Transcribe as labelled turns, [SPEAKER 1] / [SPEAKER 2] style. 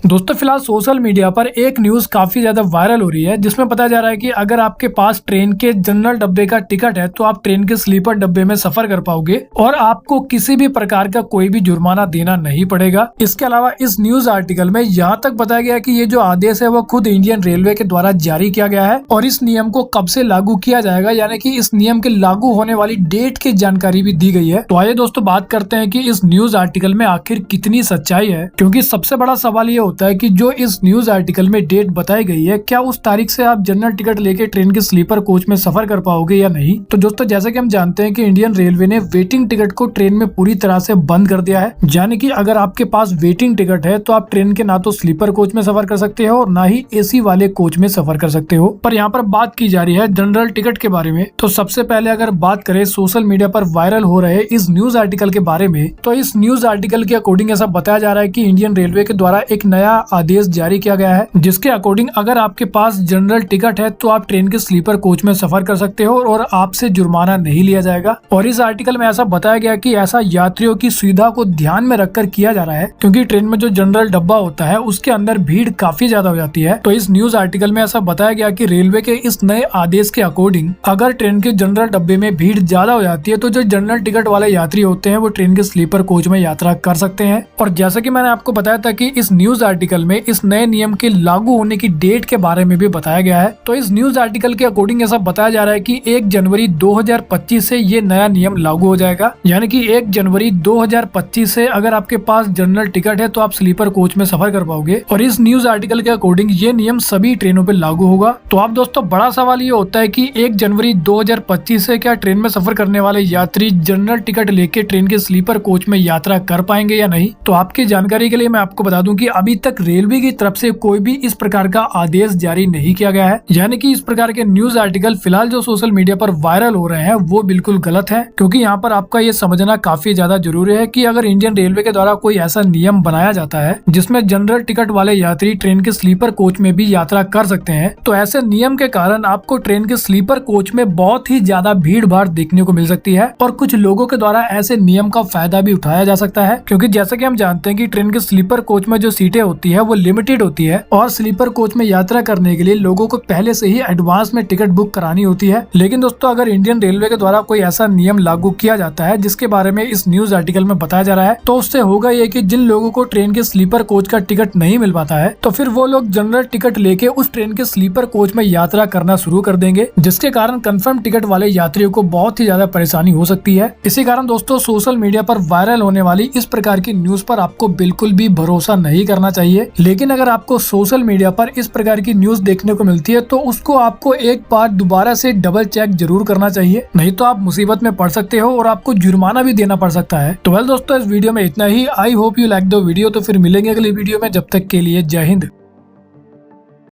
[SPEAKER 1] दोस्तों फिलहाल social media पर एक न्यूज काफी ज्यादा वायरल हो रही है, जिसमें पता जा रहा है कि अगर आपके पास ट्रेन के जनरल डब्बे का टिकट है तो आप ट्रेन के स्लीपर डब्बे में सफर कर पाओगे और आपको किसी भी प्रकार का कोई भी जुर्माना देना नहीं पड़ेगा। इसके अलावा इस न्यूज आर्टिकल में यहाँ तक बताया गया कि ये जो आदेश है वो खुद इंडियन रेलवे के द्वारा जारी किया गया है और इस नियम को कब से लागू किया जाएगा, यानी कि इस नियम के लागू होने वाली डेट की जानकारी भी दी गई है। तो आइए दोस्तों बात करते हैं कि इस न्यूज आर्टिकल में आखिर कितनी सच्चाई है, क्योंकि सबसे बड़ा सवाल ये होता है कि जो इस न्यूज आर्टिकल में डेट बताई गई है, क्या उस तारीख से आप जनरल टिकट लेके ट्रेन के स्लीपर कोच में सफर कर पाओगे या नहीं। तो दोस्तों जैसे कि हम जानते हैं कि इंडियन रेलवे ने वेटिंग टिकट को ट्रेन में पूरी तरह से बंद कर दिया है, यानी कि अगर आपके पास वेटिंग टिकट है तो आप ट्रेन के ना तो स्लीपर कोच में सफर कर सकते हो और ना ही एसी वाले कोच में सफर कर सकते हो। पर यहाँ पर बात की जा रही है जनरल टिकट के बारे में। तो सबसे पहले अगर बात करें सोशल मीडिया पर वायरल हो रहे इस न्यूज आर्टिकल के बारे में, तो इस न्यूज आर्टिकल के अकॉर्डिंग ऐसा बताया जा रहा है कि इंडियन रेलवे के द्वारा एक नया आदेश जारी किया गया है, जिसके अकॉर्डिंग अगर आपके पास जनरल टिकट है तो आप ट्रेन के स्लीपर कोच में सफर कर सकते हो और आपसे जुर्माना नहीं लिया जाएगा। और इस आर्टिकल में ऐसा बताया गया कि ऐसा यात्रियों की सुविधा को ध्यान में रखकर किया जा रहा है, क्योंकि ट्रेन में जो जनरल डब्बा होता है उसके अंदर भीड़ काफी ज्यादा हो जाती है। तो इस न्यूज आर्टिकल में ऐसा बताया गया कि रेलवे के इस नए आदेश के अकॉर्डिंग अगर ट्रेन के जनरल डब्बे में भीड़ ज्यादा हो जाती है तो जो जनरल टिकट वाले यात्री होते हैं वो ट्रेन के स्लीपर कोच में यात्रा कर सकते हैं। और जैसा कि मैंने आपको बताया था कि इस न्यूज आर्टिकल में इस नए नियम के लागू होने की डेट के बारे में भी बताया गया है। तो इस न्यूज आर्टिकल के अकॉर्डिंग ऐसा बताया जा रहा है कि 1 जनवरी 2025 से ये नया नियम लागू हो जाएगा, यानी कि 1 जनवरी 2025 से अगर आपके पास जनरल टिकट है तो आप स्लीपर कोच में सफर कर पाओगे। और इस न्यूज आर्टिकल के अकॉर्डिंग ये नियम सभी ट्रेनों पे लागू होगा। तो आप दोस्तों बड़ा सवाल ये होता है कि 1 जनवरी 2025 से क्या ट्रेन में सफर करने वाले यात्री जनरल टिकट लेके ट्रेन के स्लीपर कोच में यात्रा कर पाएंगे या नहीं। तो आपकी जानकारी के लिए मैं आपको बता दूं कि अभी तक रेलवे की तरफ से कोई भी इस प्रकार का आदेश जारी नहीं किया गया है, यानी कि इस प्रकार के न्यूज आर्टिकल फिलहाल जो सोशल मीडिया पर वायरल हो रहे हैं वो बिल्कुल गलत है। क्योंकि यहाँ पर आपका ये समझना काफी ज्यादा जरूरी है कि अगर इंडियन रेलवे के द्वारा कोई ऐसा नियम बनाया जाता है जिसमें जनरल टिकट वाले यात्री ट्रेन के स्लीपर कोच में भी यात्रा कर सकते हैं, तो ऐसे नियम के कारण आपको ट्रेन के स्लीपर कोच में बहुत ही ज्यादा भीड़ भाड़ देखने को मिल सकती है और कुछ लोगों के द्वारा ऐसे नियम का फायदा भी उठाया जा सकता है। क्योंकि जैसा कि हम जानते हैं कि ट्रेन के स्लीपर कोच में जो सीटें होती है वो लिमिटेड होती है और स्लीपर कोच में यात्रा करने के लिए लोगों को पहले से ही एडवांस में टिकट बुक करानी होती है। लेकिन दोस्तों अगर इंडियन रेलवे के द्वारा कोई ऐसा नियम लागू किया जाता है जिसके बारे में इस न्यूज आर्टिकल में बताया जा रहा है, तो उससे होगा ये कि जिन लोगों को ट्रेन के स्लीपर कोच का टिकट नहीं मिल पाता है तो फिर वो लोग जनरल टिकट लेके उस ट्रेन के स्लीपर कोच में यात्रा करना शुरू कर देंगे, जिसके कारण कंफर्म टिकट वाले यात्रियों को बहुत ही ज्यादा परेशानी हो सकती है। इसी कारण दोस्तों सोशल मीडिया पर वायरल होने वाली इस प्रकार की न्यूज पर आपको बिल्कुल भी भरोसा नहीं करना चाहिए। लेकिन अगर आपको सोशल मीडिया पर इस प्रकार की न्यूज देखने को मिलती है तो उसको आपको एक बार दोबारा से डबल चेक जरूर करना चाहिए, नहीं तो आप मुसीबत में पड़ सकते हो और आपको जुर्माना भी देना पड़ सकता है। तो वेल दोस्तों इस वीडियो में इतना ही। I hope you like the video. तो फिर मिलेंगे अगली वीडियो में, जब तक के लिए जय हिंद।